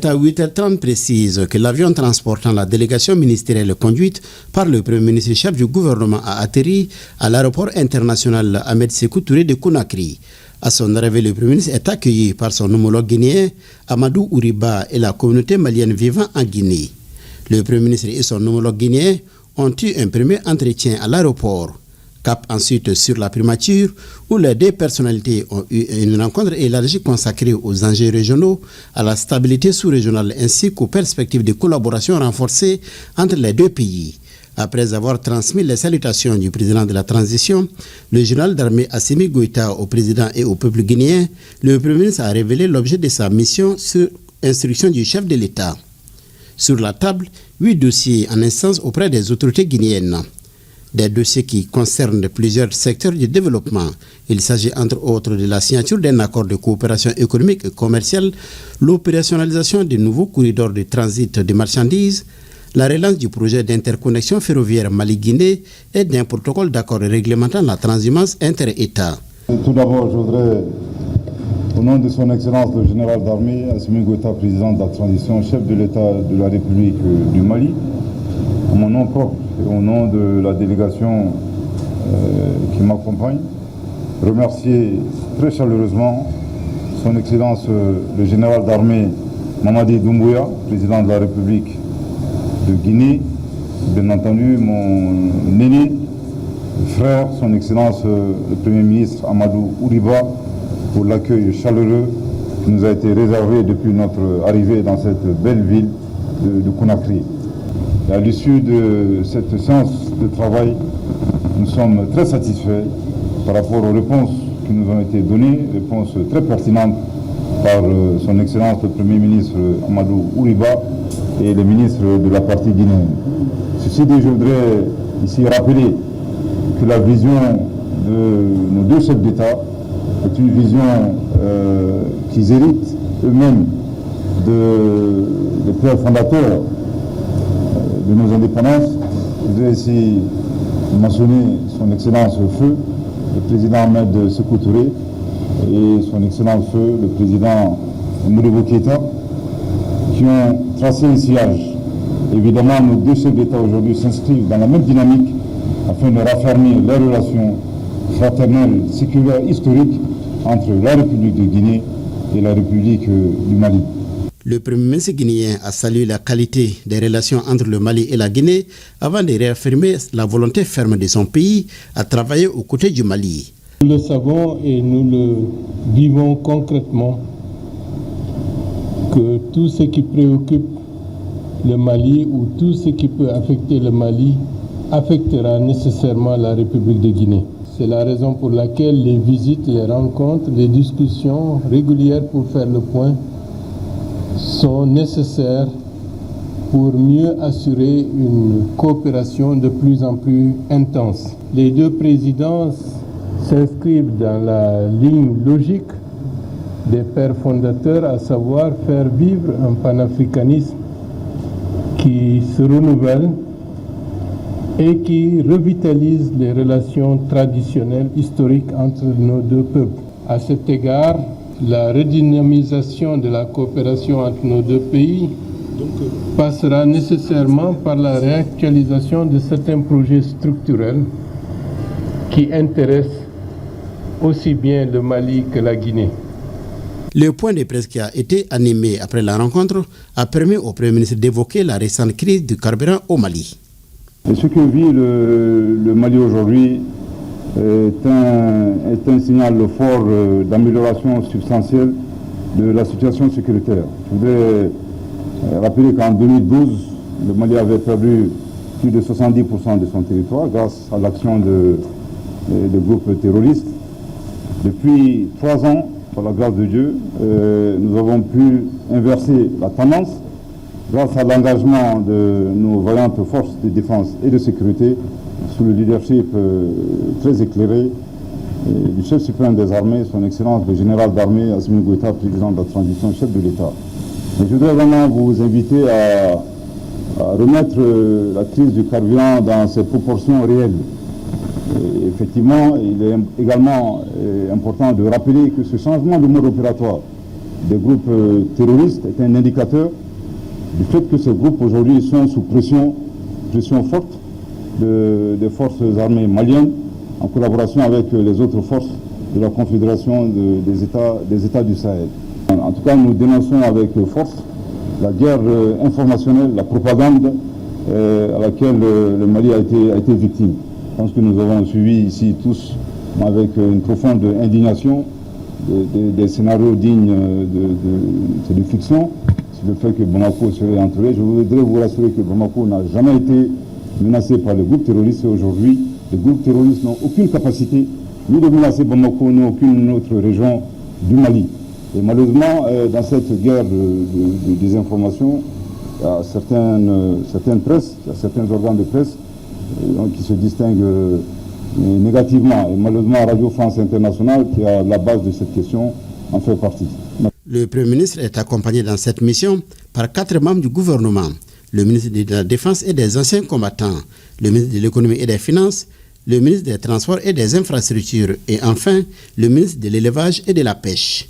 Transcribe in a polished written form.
C'est à 8h30 précise que l'avion transportant la délégation ministérielle conduite par le Premier ministre chef du gouvernement a atterri à l'aéroport international Ahmed Sékou Touré de Conakry. À son arrivée, le Premier ministre est accueilli par son homologue guinéen Amadou Ouriba et la communauté malienne vivant en Guinée. Le Premier ministre et son homologue guinéen ont eu un premier entretien à l'aéroport. Cap ensuite sur la primature où les deux personnalités ont eu une rencontre élargie consacrée aux enjeux régionaux, à la stabilité sous-régionale ainsi qu'aux perspectives de collaboration renforcées entre les deux pays. Après avoir transmis les salutations du président de la transition, le général d'armée Assimi Goïta au président et au peuple guinéen, le Premier ministre a révélé l'objet de sa mission sur instruction du chef de l'État. Sur la table, 8 dossiers en instance auprès des autorités guinéennes. Des dossiers qui concernent plusieurs secteurs du développement. Il s'agit entre autres de la signature d'un accord de coopération économique et commerciale, l'opérationnalisation de nouveaux corridors de transit de marchandises, la relance du projet d'interconnexion ferroviaire Mali-Guinée et d'un protocole d'accord réglementant la transhumance inter-État. Tout d'abord, je voudrais, au nom de son Excellence le général d'armée, Assimi Goïta, président de la transition, chef de l'État de la République du Mali, à mon nom propre et au nom de la délégation qui m'accompagne, remercier très chaleureusement son Excellence le général d'armée Mamadi Doumbouya, président de la République de Guinée, bien entendu mon aîné, frère, son Excellence le Premier ministre Amadou Ouriba, pour l'accueil chaleureux qui nous a été réservé depuis notre arrivée dans cette belle ville de Conakry. Et à l'issue de cette séance de travail, nous sommes très satisfaits par rapport aux réponses qui nous ont été données, réponses très pertinentes par son Excellence le Premier ministre Amadou Ouriba et les ministres de la partie guinéenne. Ceci dit, je voudrais ici rappeler que la vision de nos deux chefs d'État est une vision qu'ils héritent eux-mêmes des pères fondateurs de nos indépendances. Je voudrais ici mentionner son Excellence Feu, le président Ahmed Sékou Touré, et son Excellence Feu, le président Modibo Keïta, qui ont tracé un sillage. Évidemment, nos deux chefs d'État aujourd'hui s'inscrivent dans la même dynamique afin de raffermir les relations fraternelles, séculaires, historiques entre la République de Guinée et la République du Mali. Le Premier ministre guinéen a salué la qualité des relations entre le Mali et la Guinée avant de réaffirmer la volonté ferme de son pays à travailler aux côtés du Mali. Nous le savons et nous le vivons concrètement que tout ce qui préoccupe le Mali ou tout ce qui peut affecter le Mali affectera nécessairement la République de Guinée. C'est la raison pour laquelle les visites, les rencontres, les discussions régulières pour faire le point sont nécessaires pour mieux assurer une coopération de plus en plus intense. Les deux présidents s'inscrivent dans la ligne logique des pères fondateurs, à savoir faire vivre un panafricanisme qui se renouvelle et qui revitalise les relations traditionnelles historiques entre nos deux peuples. À cet égard, la redynamisation de la coopération entre nos deux pays passera nécessairement par la réactualisation de certains projets structurels qui intéressent aussi bien le Mali que la Guinée. Le point de presse qui a été animé après la rencontre a permis au Premier ministre d'évoquer la récente crise du carburant au Mali. Et ce que vit le Mali aujourd'hui est un signal fort d'amélioration substantielle de la situation sécuritaire. Je voudrais rappeler qu'en 2012, le Mali avait perdu plus de 70% de son territoire grâce à l'action de groupes terroristes. Depuis 3 ans, par la grâce de Dieu, nous avons pu inverser la tendance grâce à l'engagement de nos vaillantes forces de défense et de sécurité sous le leadership très éclairé du chef suprême des armées, son Excellence le général d'armée Assimi Goïta, président de la transition, chef de l'État. Je voudrais vraiment vous inviter à remettre la crise du carburant dans ses proportions réelles. Et effectivement, il est également important de rappeler que ce changement de mode opératoire des groupes terroristes est un indicateur du fait que ces groupes aujourd'hui sont sous pression forte des forces armées maliennes en collaboration avec les autres forces de la Confédération des États du Sahel. En tout cas, nous dénonçons avec force la guerre informationnelle, la propagande à laquelle le Mali a été victime. Je pense que nous avons suivi ici tous avec une profonde indignation des scénarios dignes de fiction, sur le fait que Bamako serait entouré. Je voudrais vous rassurer que Bamako n'a jamais été menacé par les groupes terroristes et aujourd'hui, les groupes terroristes n'ont aucune capacité ni de menacer Bamako ni aucune autre région du Mali. Et malheureusement, dans cette guerre de désinformation, il y a certaines presses, il y a certains organes de presse qui se distinguent négativement. Et malheureusement, Radio France Internationale, qui est à la base de cette question, en fait partie. Le Premier ministre est accompagné dans cette mission par 4 membres du gouvernement, le ministre de la Défense et des anciens combattants, le ministre de l'Économie et des Finances, le ministre des Transports et des Infrastructures et enfin le ministre de l'Élevage et de la Pêche.